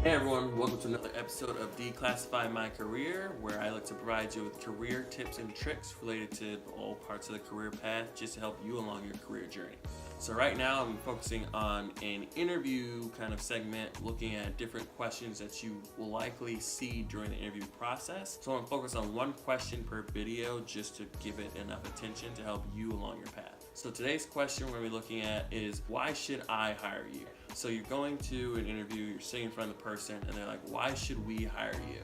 Hey everyone, welcome to another episode of Declassify My Career, where I like to provide you with career tips and tricks related to all parts of the career path just to help you along your career journey. So right now I'm focusing on an interview kind of segment, looking at different questions that you will likely see during the interview process. So I'm going to focus on one question per video just to give it enough attention to help you along your path. So today's question we're going to be looking at is, why should I hire you? So you're going to an interview, you're sitting in front of the person, and they're like, why should we hire you?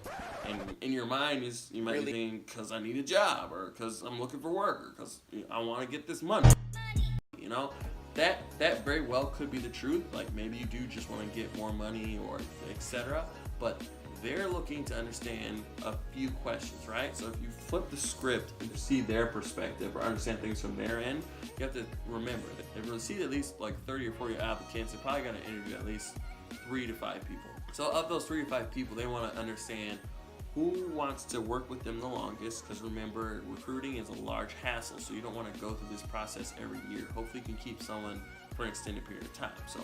And in your mind, you might be thinking, because I need a job, or because I'm looking for work, or because I want to get this money. You know, that very well could be the truth. Like maybe you do just want to get more money or etc. But they're looking to understand a few questions, right? So if you flip the script and see their perspective or understand things from their end, you have to remember that if you see at least like 30 or 40 applicants, they're probably going to interview at least 3 to 5 people. So of those 3 to 5 people, they want to understand who wants to work with them the longest, because remember, recruiting is a large hassle, so you don't want to go through this process every year. Hopefully you can keep someone for an extended period of time. So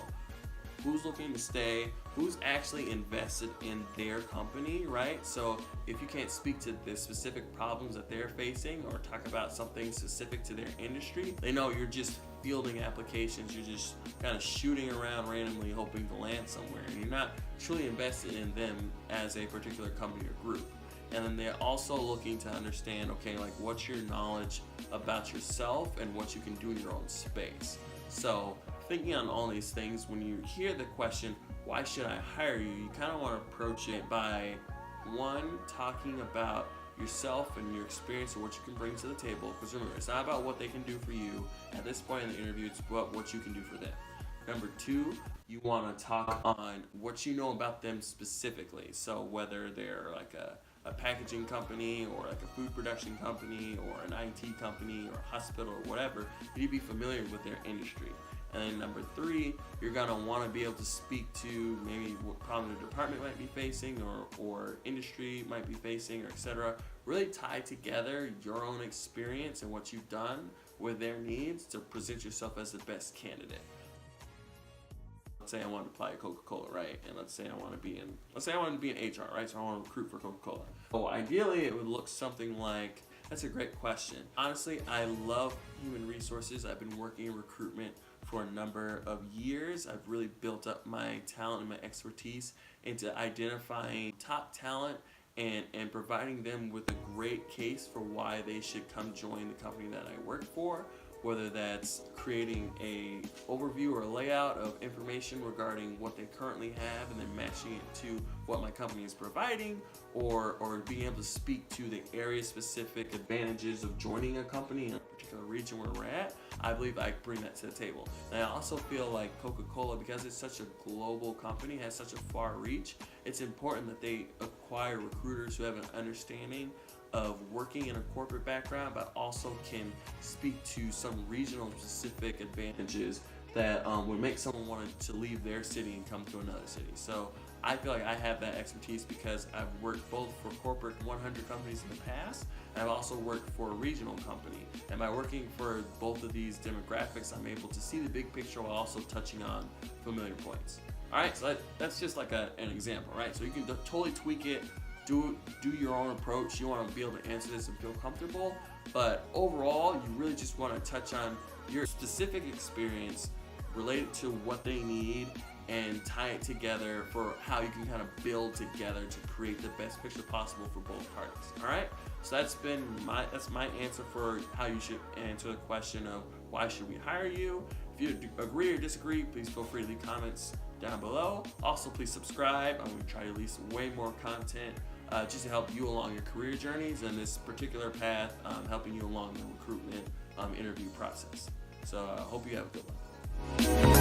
who's looking to stay, who's actually invested in their company, right? So if you can't speak to the specific problems that they're facing or talk about something specific to their industry, they know you're just fielding applications, you're just kind of shooting around randomly hoping to land somewhere, and you're not truly invested in them as a particular company or group. And then they're also looking to understand, okay, like what's your knowledge about yourself and what you can do in your own space. So thinking on all these things, when you hear the question, why should I hire you? You kind of want to approach it by, one, talking about yourself and your experience and what you can bring to the table. Because remember, it's not about what they can do for you at this point in the interview, it's about what you can do for them. Number 2, you want to talk on what you know about them specifically. So whether they're like a packaging company or like a food production company or an IT company or a hospital or whatever, you need to be familiar with their industry. And then number 3, you're going to want to be able to speak to maybe what problem the department might be facing or industry might be facing, or etc. Really tie together your own experience and what you've done with their needs to present yourself as the best candidate. Let's say I want to apply to Coca-Cola, right? And let's say I want to be in HR, right? So I want to recruit for Coca-Cola. So ideally, it would look something like, that's a great question. Honestly, I love human resources. I've been working in recruitment for a number of years. I've really built up my talent and my expertise into identifying top talent and providing them with a great case for why they should come join the company that I work for, whether that's creating a overview or a layout of information regarding what they currently have and then matching it to what my company is providing, or being able to speak to the area specific advantages of joining a company in a particular region where we're at. I believe I bring that to the table. And I also feel like Coca-Cola, because it's such a global company, has such a far reach, it's important that they acquire recruiters who have an understanding of working in a corporate background, but also can speak to some regional specific advantages that would make someone want to leave their city and come to another city. So I feel like I have that expertise because I've worked both for corporate 100 companies in the past, and I've also worked for a regional company. And by working for both of these demographics, I'm able to see the big picture while also touching on familiar points. All right, so that's just like an example, right? So you can totally tweak it, do your own approach. You want to be able to answer this and feel comfortable, but overall, you really just want to touch on your specific experience related to what they need and tie it together for how you can kind of build together to create the best picture possible for both parties. All right, so that's my answer for how you should answer the question of why should we hire you. If you agree or disagree, please feel free to leave comments down below. Also, please subscribe. I'm going to try to release way more content just to help you along your career journeys and this particular path, helping you along the recruitment interview process. So I hope you have a good one.